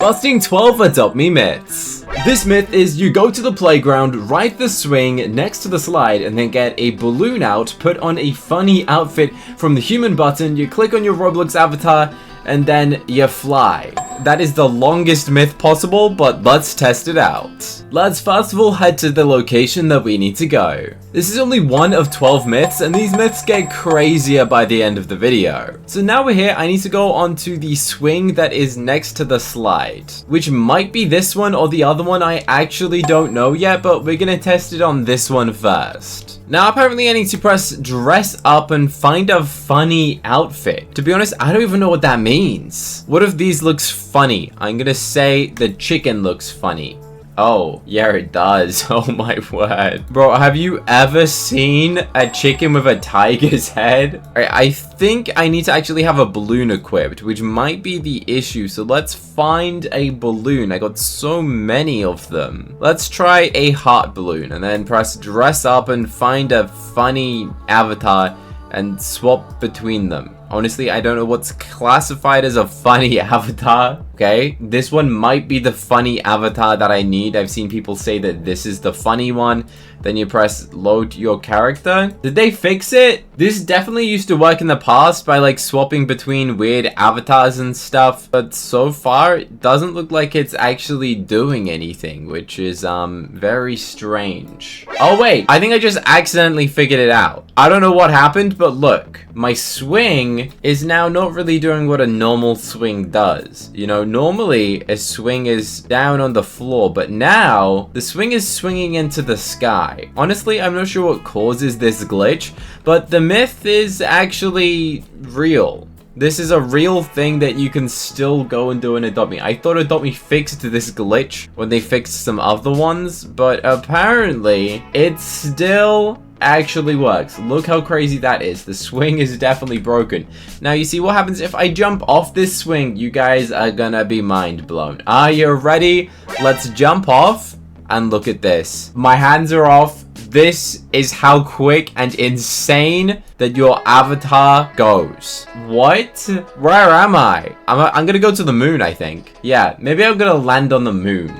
Busting 12 Adopt Me myths. This myth is you go to the playground, ride the swing next to the slide, and then get a balloon out, put on a funny outfit from the human button, you click on your Roblox avatar, and then you fly. That is the longest myth possible, but let's test it out. Let's first of all head to the location that we need to go. This is only one of 12 myths, and these myths get crazier by the end of the video. So now we're here, I need to go onto the swing that is next to the slide, which might be this one or the other one. I actually don't know yet, but we're gonna test it on this one first. Now, apparently I need to press dress up and find a funny outfit. To be honest, I don't even know what that means. What if these looks funny? I'm gonna say the chicken looks funny. Oh, yeah, it does. Oh my word. Bro, have you ever seen a chicken with a tiger's head? I think I need to actually have a balloon equipped, which might be the issue. So let's find a balloon. I got so many of them. Let's try a heart balloon and then press dress up and find a funny avatar and swap between them. Honestly, I don't know what's classified as a funny avatar. Okay, this one might be the funny avatar that I need. I've seen people say that this is the funny one. Then you press load your character. Did they fix it? This definitely used to work in the past by like swapping between weird avatars and stuff. But so far, it doesn't look like it's actually doing anything, which is very strange. Oh wait, I think I just accidentally figured it out. I don't know what happened, but look, my swing is now not really doing what a normal swing does. You know, normally a swing is down on the floor, but now the swing is swinging into the sky. Honestly, I'm not sure what causes this glitch, but the myth is actually real. This is a real thing that you can still go and do in Adopt Me. I thought Adopt Me fixed this glitch when they fixed some other ones, but apparently it still actually works. Look how crazy that is. The swing is definitely broken. Now you see what happens if I jump off this swing. You guys are gonna be mind blown. Are you ready? Let's jump off and look at this. My hands are off. This is how quick and insane that your avatar goes. What? Where am I? I'm gonna go to the moon, I think. Yeah, maybe I'm gonna land on the moon.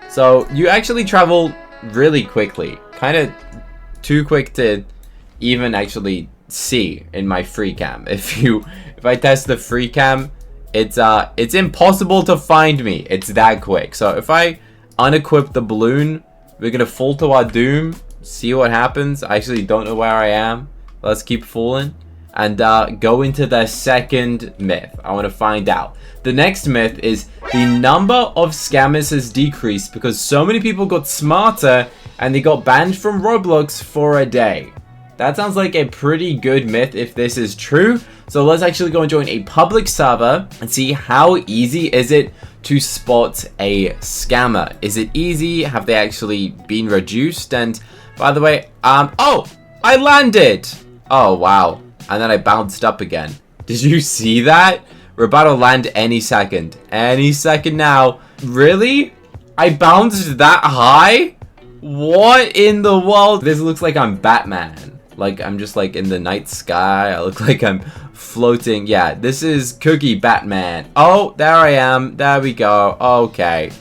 So you actually travel really quickly. Kind of too quick to even actually see in my free cam. If I test the free cam, it's impossible to find me. It's that quick. So if I unequip the balloon, we're gonna fall to our doom. See what happens. I actually don't know where I am. Let's keep falling and go into the second myth. I want to find out. The next myth is the number of scammers has decreased because so many people got smarter and they got banned from Roblox for a day. That sounds like a pretty good myth if this is true. So let's actually go and join a public server and see how easy is it to spot a scammer. Is it easy? Have they actually been reduced? And by the way, oh, I landed. Oh, wow. And then I bounced up again. Did you see that? We're about to land any second. Any second now. Really? I bounced that high? What in the world? This looks like I'm Batman. Like I'm just like in the night sky. I look like I'm floating. Yeah, this is Cookie Batman. Oh, there I am. There we go. Okay.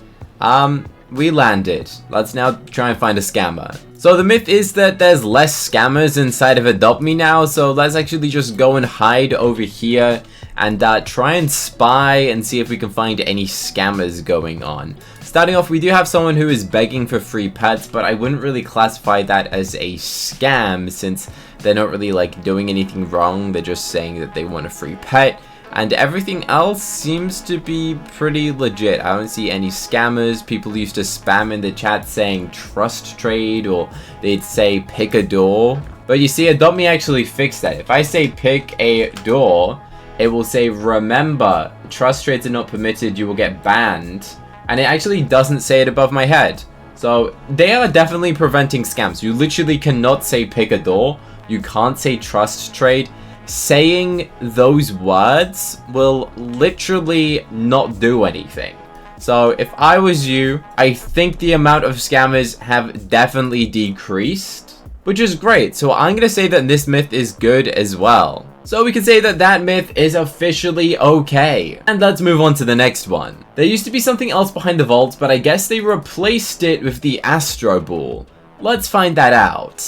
We landed. Let's now try and find a scammer. So the myth is that there's less scammers inside of Adopt Me now. So let's actually just go and hide over here and try and spy and see if we can find any scammers going on. Starting off, we do have someone who is begging for free pets, but I wouldn't really classify that as a scam since they're not really like doing anything wrong. They're just saying that they want a free pet. And everything else seems to be pretty legit. I don't see any scammers. People used to spam in the chat saying trust trade, or they'd say pick a door. But you see, Adopt Me actually fixed that. If I say pick a door, it will say remember, trust trades are not permitted, you will get banned. And it actually doesn't say it above my head. So they are definitely preventing scams. You literally cannot say pick a door. You can't say trust trade. Saying those words will literally not do anything. So if I was you, I think the amount of scammers have definitely decreased. which is great. So I'm going to say that this myth is good as well. So we can say that that myth is officially okay. And let's move on to the next one. There used to be something else behind the vault, but I guess they replaced it with the Astro Ball. Let's find that out.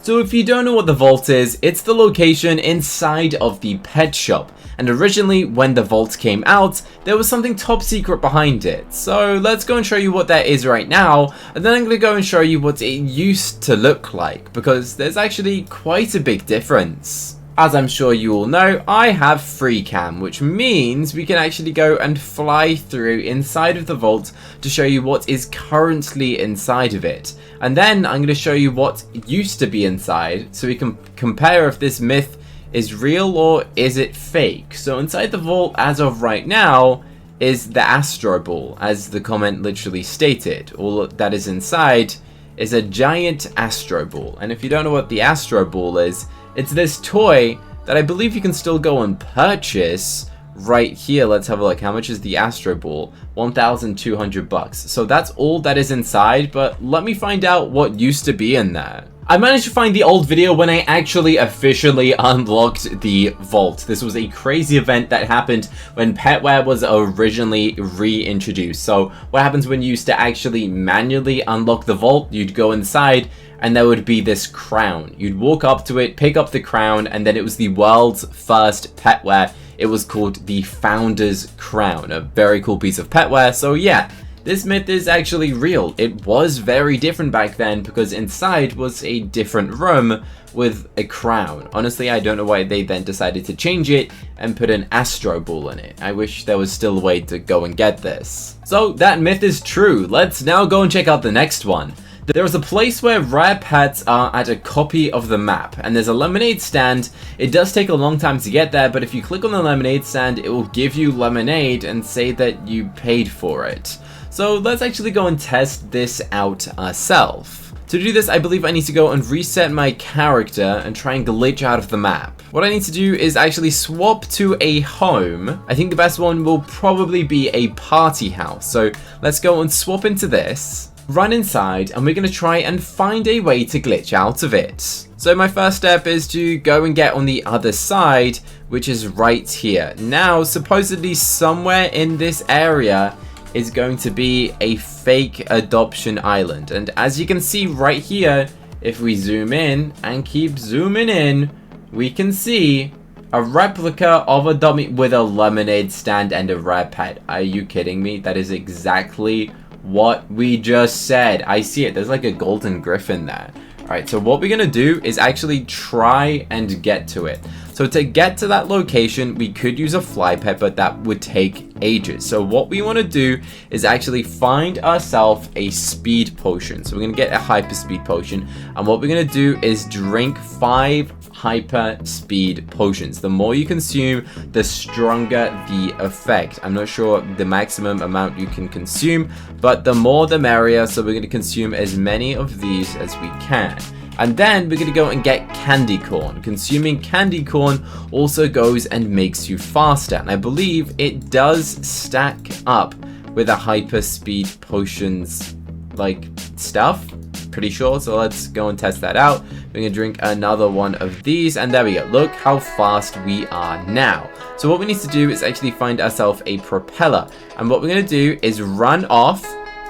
So if you don't know what the vault is, it's the location inside of the pet shop. And originally, when the vault came out, there was something top secret behind it. So let's go and show you what that is right now, and then I'm going to go and show you what it used to look like, because there's actually quite a big difference. As I'm sure you all know, I have free cam, which means we can actually go and fly through inside of the vault to show you what is currently inside of it. And then I'm going to show you what used to be inside, so we can compare if this myth is real or is it fake. So inside the vault as of right now is the Astro Ball, as the comment literally stated. All that is inside is a giant Astro Ball. And if you don't know what the Astro Ball is, it's this toy that I believe you can still go and purchase right here. Let's have a look. How much is the Astro Ball? 1,200 bucks. So that's all that is inside, but let me find out what used to be in there. I managed to find the old video when I actually officially unlocked the vault. This was a crazy event that happened when petware was originally reintroduced. So what happens when you used to actually manually unlock the vault? You'd go inside and there would be this crown. You'd walk up to it, pick up the crown, and then it was the world's first petware. It was called the Founder's Crown, a very cool piece of petware. So yeah, this myth is actually real. It was very different back then because inside was a different room with a crown. Honestly, I don't know why they then decided to change it and put an Astro Ball in it. I wish there was still a way to go and get this. So that myth is true. Let's now go and check out the next one. There is a place where rare pets are at a copy of the map, and there's a lemonade stand. It does take a long time to get there, but if you click on the lemonade stand, it will give you lemonade and say that you paid for it. So let's actually go and test this out ourselves. To do this, I believe I need to go and reset my character and try and glitch out of the map. What I need to do is actually swap to a home. I think the best one will probably be a party house. So let's go and swap into this, run inside, and we're going to try and find a way to glitch out of it. So my first step is to go and get on the other side, which is right here. Now, supposedly somewhere in this area is going to be a fake adoption island. And as you can see right here, if we zoom in and keep zooming in, we can see a replica of a dummy with a lemonade stand and a rare pet. Are you kidding me? That is exactly what we just said. I see it. There's like a golden griffin there. Alright, so what we're going to do is actually try and get to it. So to get to that location, we could use a fly pet, but that would take ages. So what we want to do is actually find ourselves a speed potion. So we're going to get a hyper speed potion. And what we're going to do is drink 5 hyper speed potions. The more you consume, the stronger the effect. I'm not sure the maximum amount you can consume, but the more the merrier. So we're going to consume as many of these as we can. And then we're going to go and get candy corn. Consuming candy corn also goes and makes you faster. And I believe it does stack up with a hyper speed potions like stuff. Pretty sure. So let's go and test that out. We're going to drink another one of these. And there we go. Look how fast we are now. So what we need to do is actually find ourselves a propeller. And what we're going to do is run off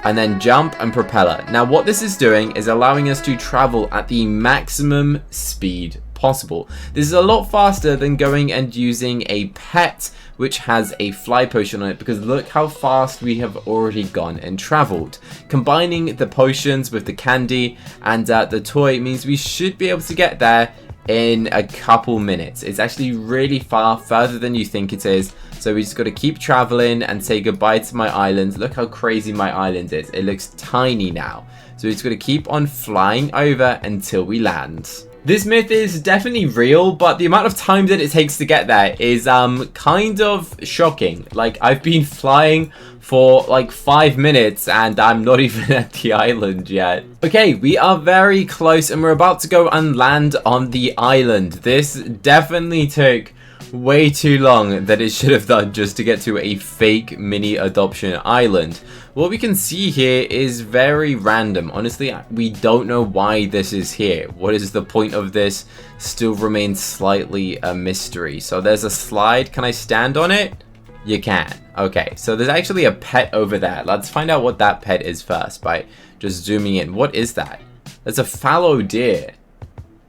and then jump and propeller. Now what this is doing is allowing us to travel at the maximum speed possible. This is a lot faster than going and using a pet which has a fly potion on it, because look how fast we have already gone and traveled. Combining the potions with the candy and the toy means we should be able to get there in a couple minutes. It's actually really far, further than you think it is. So we just got to keep traveling and say goodbye to my island. Look how crazy my island is. It looks tiny now. So we just got to keep on flying over until we land. This myth is definitely real, but the amount of time that it takes to get there is kind of shocking. Like, I've been flying for like 5 minutes and I'm not even at the island yet. Okay, we are very close and we're about to go and land on the island. This definitely took way too long that it should have done just to get to a fake mini adoption island. What we can see here is very random. Honestly, we don't know why this is here. What is the point of this? Still remains slightly a mystery. So there's a slide. Can I stand on it? You can. Okay, so there's actually a pet over there. Let's find out what that pet is first by just zooming in. What is that? There's a fallow deer.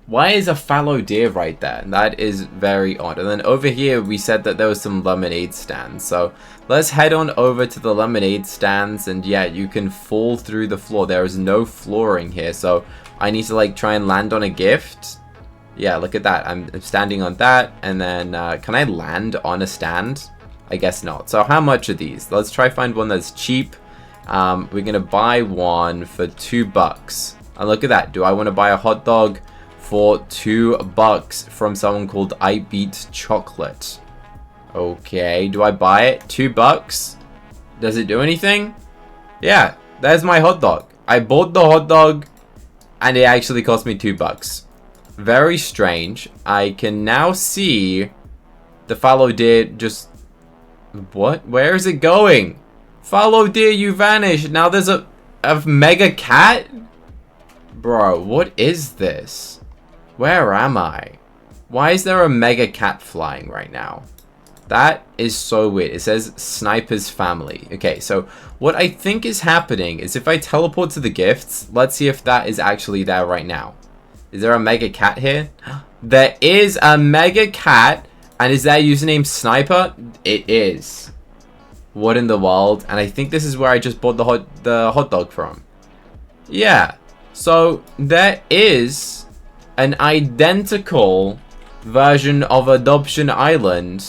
Why is a fallow deer right there? That is very odd. And then over here, we said that there was some lemonade stands. So let's head on over to the lemonade stands. And yeah, you can fall through the floor. There is no flooring here. So I need to like try and land on a gift. Yeah, look at that. I'm standing on that. And then can I land on a stand? I guess not. So how much are these? Let's try find one that's cheap. We're going to buy one for $2. And look at that. Do I want to buy a hot dog for $2 from someone called I Beat Chocolate? Okay, do I buy it? $2? Does it do anything? Yeah, there's my hot dog. I bought the hot dog and it actually cost me $2. Very strange. I can now see the fallow deer just... What? Where is it going? Fallow deer, you vanished. Now there's a mega cat? Bro, what is this? Where am I? Why is there a mega cat flying right now? That is so weird. It says Sniper's family. Okay, so what I think is happening is if I teleport to the gifts, let's see if that is actually there right now. Is there a mega cat here? There is a mega cat. And is their username Sniper? It is. What in the world? And I think this is where I just bought the hot dog from. Yeah. So there is an identical version of Adoption Island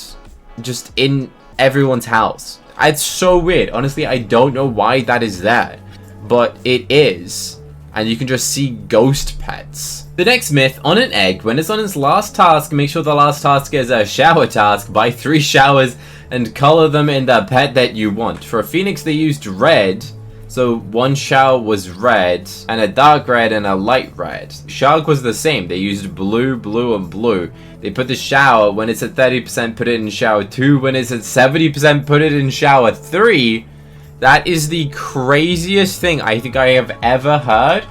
just in everyone's house. It's so weird. Honestly, I don't know why that is there, but it is. And you can just see ghost pets. The next myth, on an egg, when it's on its last task, make sure the last task is a shower task. Buy 3 showers and color them in the pet that you want. For a phoenix, they used red. So 1 shower was red, and a dark red and a light red. Shark was the same. They used blue, blue, and blue. They put the shower, when it's at 30%, put it in shower 2. When it's at 70%, put it in shower 3. That is the craziest thing I think I have ever heard.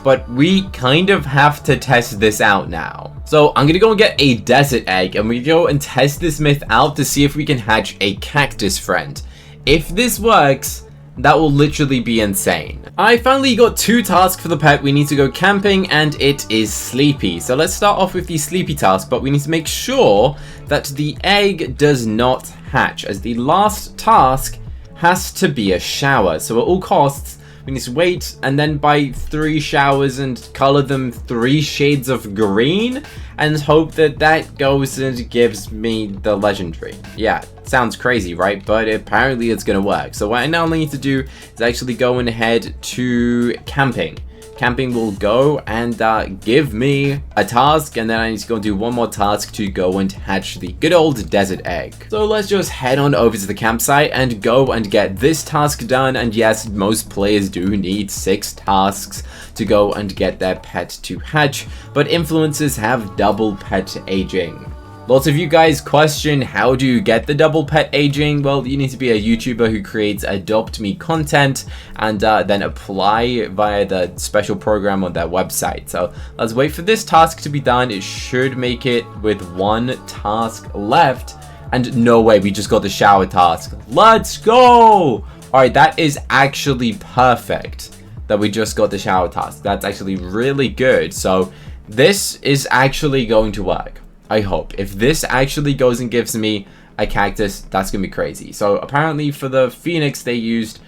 But we kind of have to test this out now. So I'm going to go and get a desert egg. And we go and test this myth out to see if we can hatch a cactus friend. If this works, that will literally be insane. I finally got 2 tasks for the pet. We need to go camping and it is sleepy. So let's start off with the sleepy task. But we need to make sure that the egg does not hatch. As the last task has to be a shower. So at all costs, we need to wait and then buy 3 showers and color them 3 shades of green and hope that that goes and gives me the legendary. Yeah, sounds crazy, right? But apparently it's gonna work. So what I now need to do is actually go and head to camping. Camping will go and give me a task, and then I need to go and do 1 more task to go and hatch the good old desert egg. So let's just head on over to the campsite and go and get this task done. And yes, most players do need 6 tasks to go and get their pet to hatch, but influencers have double pet aging. Lots of you guys question, how do you get the double pet aging? Well, you need to be a YouTuber who creates Adopt Me content and then apply via the special program on their website. So let's wait for this task to be done. It should make it with 1 task left. And no way, we just got the shower task. Let's go! Alright, that is actually perfect that we just got the shower task. That's actually really good. So this is actually going to work. I hope. If this actually goes and gives me a cactus, that's gonna be crazy. So apparently for the phoenix, they used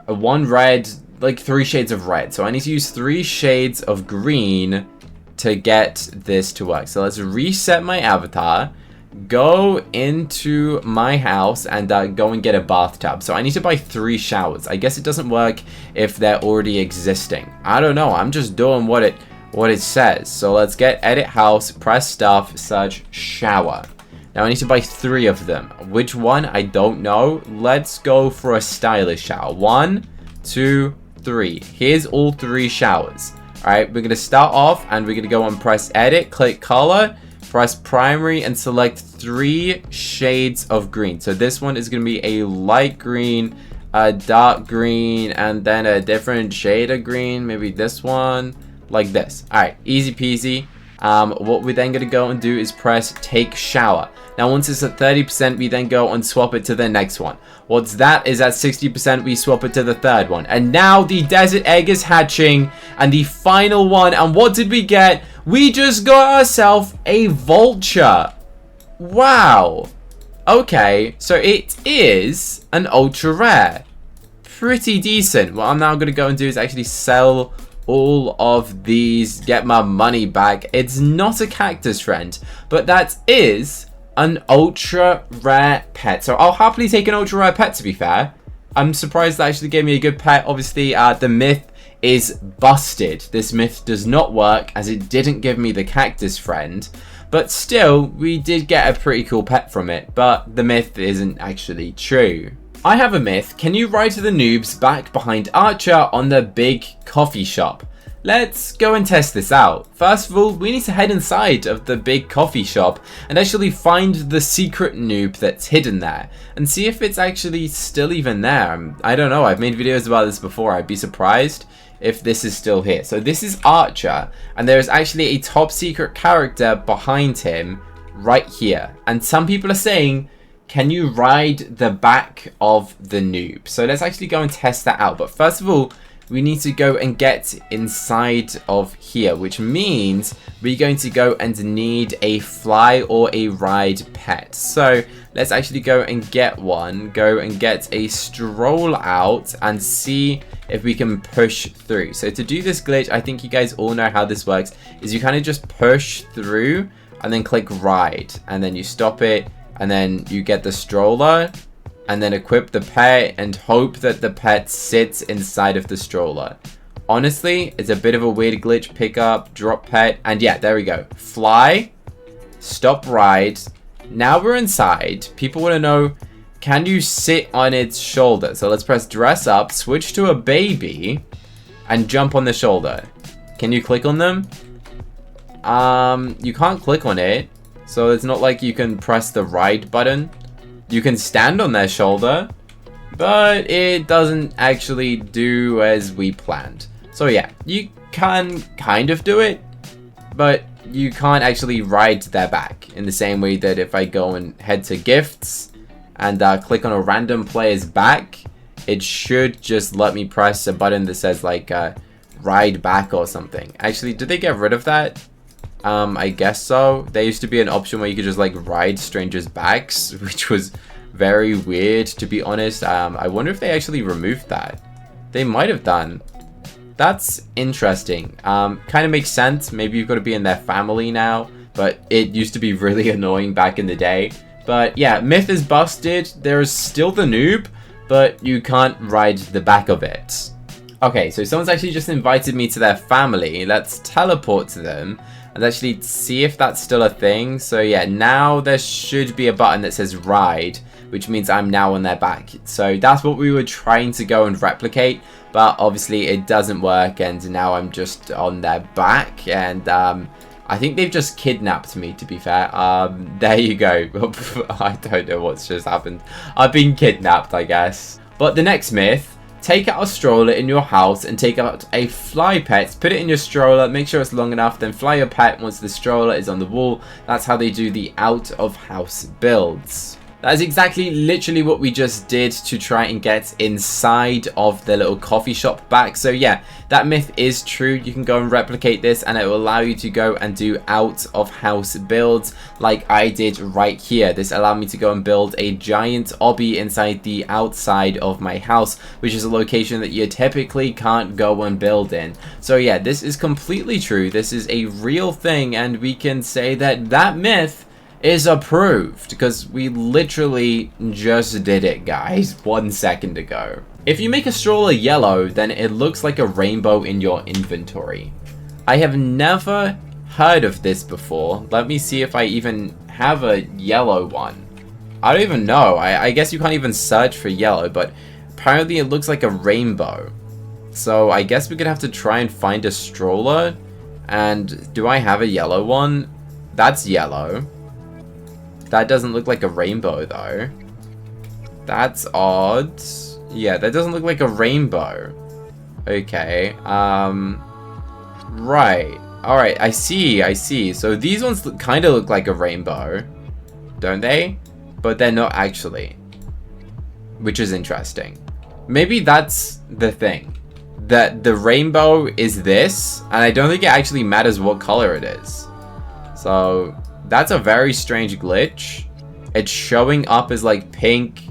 1 red, like 3 shades of red. So I need to use 3 shades of green to get this to work. So let's reset my avatar, go into my house and go and get a bathtub. So I need to buy 3 showers. I guess it doesn't work if they're already existing. I don't know. I'm just doing what it says. So let's get edit house, press stuff, search shower. Now I need to buy 3 of them. Which one? I don't know. Let's go for a stylish shower. 1, 2, 3. Here's all 3 showers. Alright, we're going to start off and we're going to go and press edit, click color, press primary and select 3 shades of green. So this one is going to be a light green, a dark green, and then a different shade of green. Maybe this one, like this. All right, easy peasy. What we're then going to go and do is press take shower. Now once it's at 30%, we then go and swap it to the next one. Once that is at 60%, we swap it to the third one. And now the desert egg is hatching, and the final one. And what did we get? We just got ourselves a vulture. Wow. Okay, so it is an ultra rare. Pretty decent. What I'm now going to go and do is actually sell all of these, get my money back. It's not a cactus friend, but that is an ultra rare pet. So I'll happily take an ultra rare pet, to be fair. I'm surprised that actually gave me a good pet. Obviously, the myth is busted. This myth does not work as it didn't give me the cactus friend. But still, we did get a pretty cool pet from it. But the myth isn't actually true. I have a myth. Can you ride the noobs back behind Archer on the big coffee shop? Let's go and test this out. First of all, we need to head inside of the big coffee shop and actually find the secret noob that's hidden there and see if it's actually still even there. I don't know. I've made videos about this before. I'd be surprised if this is still here. So this is Archer, and there is actually a top secret character behind him right here. And some people are saying, can you ride the back of the noob? So let's actually go and test that out. But first of all, we need to go and get inside of here, which means we're going to go and need a fly or a ride pet. So let's actually go and get one. Go and get a stroll out and see if we can push through. So to do this glitch, I think you guys all know how this works, is you kind of just push through and then click ride, and then you stop it, and then you get the stroller, and then equip the pet and hope that the pet sits inside of the stroller. Honestly, it's a bit of a weird glitch. Pick up, drop pet, and yeah, there we go. Fly, stop ride. Now we're inside. People want to know, can you sit on its shoulder? So let's press dress up, switch to a baby, and jump on the shoulder. Can you click on them? You can't click on it. So it's not like you can press the ride button. You can stand on their shoulder, but it doesn't actually do as we planned. So yeah, you can kind of do it, but you can't actually ride their back in the same way that if I go and head to gifts and click on a random player's back, it should just let me press a button that says like ride back or something. Actually, did they get rid of that? I guess so. There used to be an option where you could just like ride strangers' backs, which was very weird, to be honest. I wonder if they actually removed that. They might have done. That's interesting. Kind of makes sense. Maybe you've got to be in their family now, but it used to be really annoying back in the day. But yeah, myth is busted. There is still the noob, but you can't ride the back of it. Okay, so someone's actually just invited me to their family. Let's teleport to them and actually see if that's still a thing. So yeah, now there should be a button that says ride, which means I'm now on their back. So that's what we were trying to go and replicate, but obviously it doesn't work, and now I'm just on their back, and I think they've just kidnapped me, to be fair. There you go. I don't know what's just happened. I've been kidnapped, I guess. But the next myth, take out a stroller in your house and take out a fly pet, put it in your stroller, make sure it's long enough, then fly your pet once the stroller is on the wall. That's how they do the out of house builds. That is exactly literally what we just did to try and get inside of the little coffee shop back. So yeah, that myth is true. You can go and replicate this and it will allow you to go and do out of house builds like I did right here. This allowed me to go and build a giant obby inside the outside of my house, which is a location that you typically can't go and build in. So yeah, this is completely true. This is a real thing, and we can say that that myth is approved because we literally just did it, guys, 1 second ago. If you make a stroller yellow, then it looks like a rainbow in your inventory. I have never heard of this before. Let me see if I even have a yellow one. I don't even know. I guess you can't even search for yellow, but apparently it looks like a rainbow. So I guess we're gonna have to try and find a stroller. And do I have a yellow one? That's yellow. That doesn't look like a rainbow, though. That's odd. Yeah, that doesn't look like a rainbow. Okay. Right. Alright, I see. So these ones kind of look like a rainbow, don't they? But they're not actually. Which is interesting. Maybe that's the thing. That the rainbow is this, and I don't think it actually matters what color it is. So, that's a very strange glitch. It's showing up as like pink,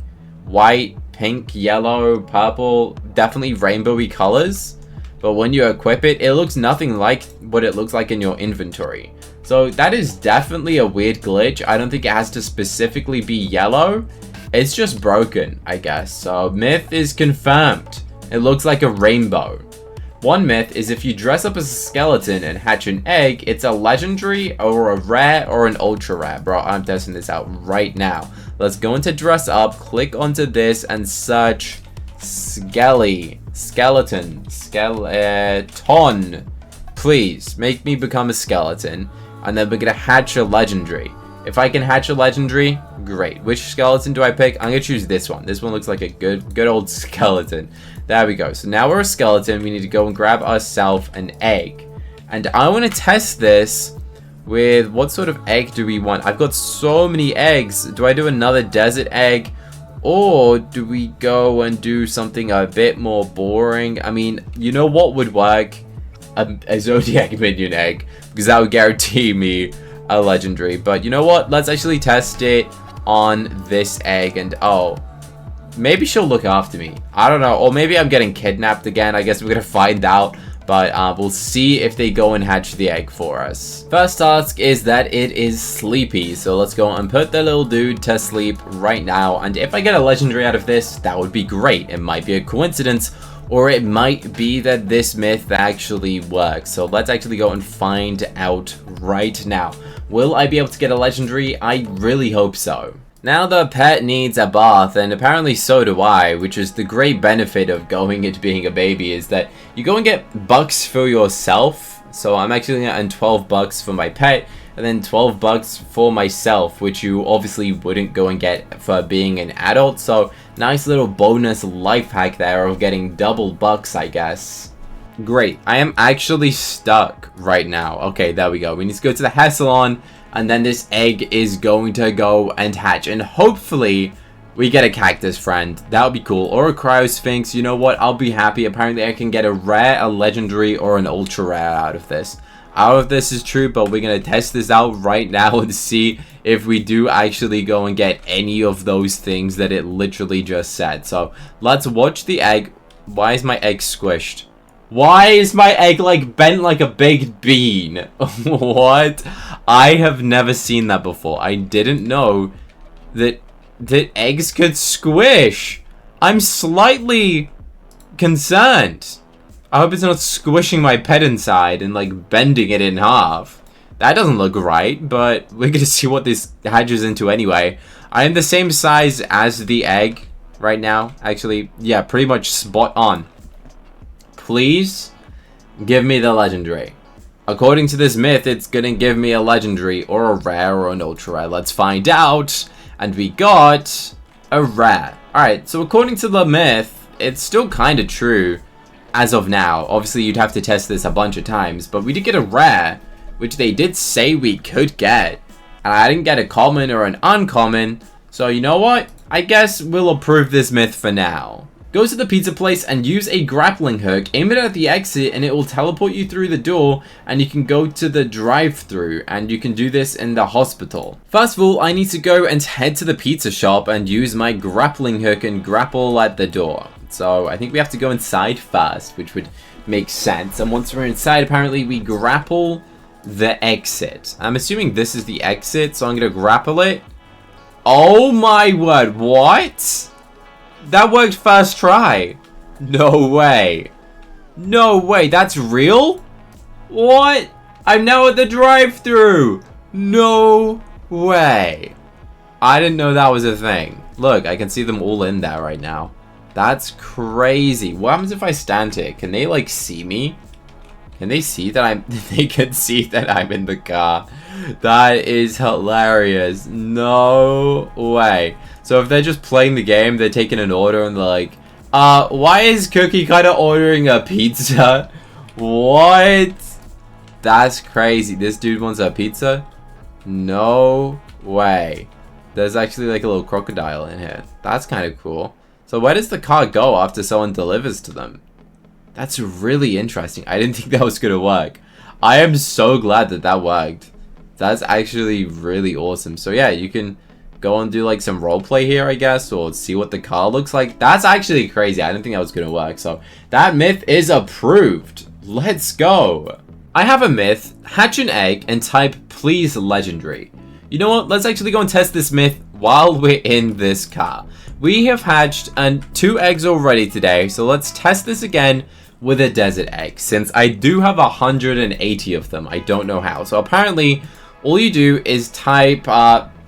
white, pink, yellow, purple, definitely rainbowy colors. But when you equip it, it looks nothing like what it looks like in your inventory. So that is definitely a weird glitch. I don't think it has to specifically be yellow. It's just broken, I guess. So myth is confirmed. It looks like a rainbow. One myth is if you dress up as a skeleton and hatch an egg, it's a legendary or a rare or an ultra rare. Bro, I'm testing this out right now. Let's go into dress up, click onto this and search skeleton. Please make me become a skeleton, and then we're gonna hatch a legendary. If I can hatch a legendary, great. Which skeleton do I pick? I'm gonna choose this one. This one looks like a good old skeleton. There we go. So now we're a skeleton. We need to go and grab ourselves an egg, and I want to test this with what sort of egg do we want? I've got so many eggs. Do I do another desert egg? Or do we go and do something a bit more boring? I mean, you know what would work? A Zodiac Minion egg. Because that would guarantee me a legendary. But you know what? Let's actually test it on this egg. And oh, maybe she'll look after me. I don't know. Or maybe I'm getting kidnapped again. I guess we're going to find out. But we'll see if they go and hatch the egg for us. First task is that it is sleepy. So let's go and put the little dude to sleep right now. And if I get a legendary out of this, that would be great. It might be a coincidence, or it might be that this myth actually works. So let's actually go and find out right now. Will I be able to get a legendary? I really hope so. Now the pet needs a bath, and apparently so do I, which is the great benefit of going into being a baby, is that you go and get bucks for yourself. So I'm actually going to earn 12 bucks for my pet, and then 12 bucks for myself, which you obviously wouldn't go and get for being an adult. So nice little bonus life hack there of getting double bucks, I guess. Great, I am actually stuck right now. Okay, there we go. We need to go to the hair salon, and then this egg is going to go and hatch, and hopefully we get a cactus friend. That would be cool. Or a cryosphinx. You know what? I'll be happy. Apparently I can get a rare, a legendary, or an ultra rare out of this. Out of this is true, but we're going to test this out right now and see if we do actually go and get any of those things that it literally just said. So let's watch the egg. Why is my egg squished? Why is my egg like bent like a big bean? What? I have never seen that before. I didn't know that eggs could squish. I'm slightly concerned. I hope it's not squishing my pet inside and like bending it in half. That doesn't look right, but we're gonna see what this hatches into anyway. I am the same size as the egg right now. Actually, yeah, pretty much spot on. Please give me the legendary. According to this myth, it's gonna give me a legendary or a rare or an ultra rare. Let's find out. And we got a rare. Alright, so according to the myth, it's still kind of true as of now. Obviously, you'd have to test this a bunch of times, but we did get a rare, which they did say we could get. And I didn't get a common or an uncommon, so you know what? I guess we'll approve this myth for now. Go to the pizza place and use a grappling hook, aim it at the exit, and it will teleport you through the door, and you can go to the drive-thru, and you can do this in the hospital. First of all, I need to go and head to the pizza shop and use my grappling hook and grapple at the door. So I think we have to go inside first, which would make sense. And once we're inside, apparently we grapple the exit. I'm assuming this is the exit, so I'm gonna grapple it. Oh my word, what? That worked first try. No way. No way, that's real? What? I'm now at the drive-thru. No way. I didn't know that was a thing. Look, I can see them all in there right now. That's crazy. What happens if I stand here? Can they like see me? Can they see that I'm... They can see that I'm in the car. That is hilarious. No way. So if they're just playing the game, they're taking an order and they're like, why is Cookie Cutter ordering a pizza? What? That's crazy. This dude wants a pizza? No way. There's actually like a little crocodile in here. That's kind of cool. So where does the car go after someone delivers to them? That's really interesting. I didn't think that was going to work. I am so glad that that worked. That's actually really awesome. So yeah, you can go and do like some roleplay here, I guess, or see what the car looks like. That's actually crazy. I didn't think that was going to work. So that myth is approved. Let's go. I have a myth. Hatch an egg and type please legendary. You know what? Let's actually go and test this myth while we're in this car. We have hatched 2 eggs already today. So let's test this again with a desert egg, since I do have 180 of them. I don't know how. So apparently all you do is type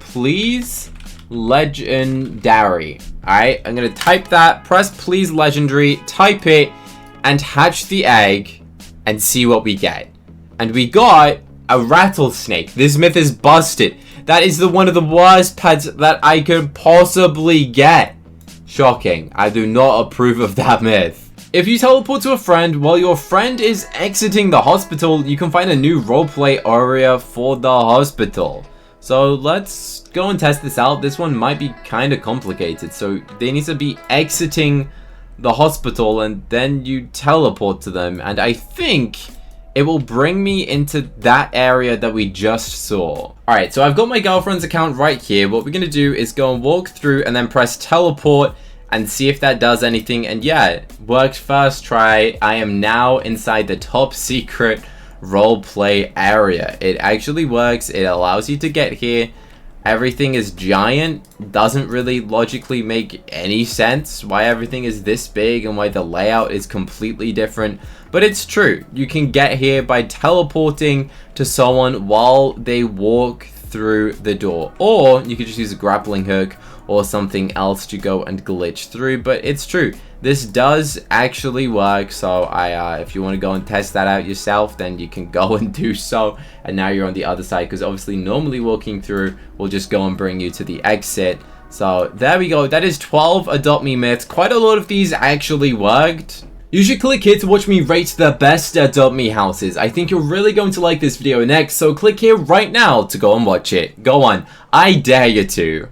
please legendary. Alright, I'm gonna type that, press please legendary, type it, and hatch the egg and see what we get. And we got a rattlesnake. This myth is busted. That is one of the worst pets that I could possibly get. Shocking. I do not approve of that myth. If you teleport to a friend while your friend is exiting the hospital, you can find a new roleplay area for the hospital. So let's go and test this out. This one might be kind of complicated. So they need to be exiting the hospital and then you teleport to them. And I think it will bring me into that area that we just saw. Alright, so I've got my girlfriend's account right here. What we're going to do is go and walk through and then press teleport and see if that does anything. And yeah, worked first try. I am now inside the top secret roleplay area. It actually works. It allows you to get here. Everything is giant. Doesn't really logically make any sense why everything is this big and why the layout is completely different. But it's true. You can get here by teleporting to someone while they walk through the door. Or you could just use a grappling hook or something else to go and glitch through. But it's true. This does actually work. So if you want to go and test that out yourself, then you can go and do so. And now you're on the other side, because obviously normally walking through will just go and bring you to the exit. So there we go. That is 12 Adopt Me myths. Quite a lot of these actually worked. You should click here to watch me rate the best Adopt Me houses. I think you're really going to like this video next, so click here right now to go and watch it. Go on, I dare you to.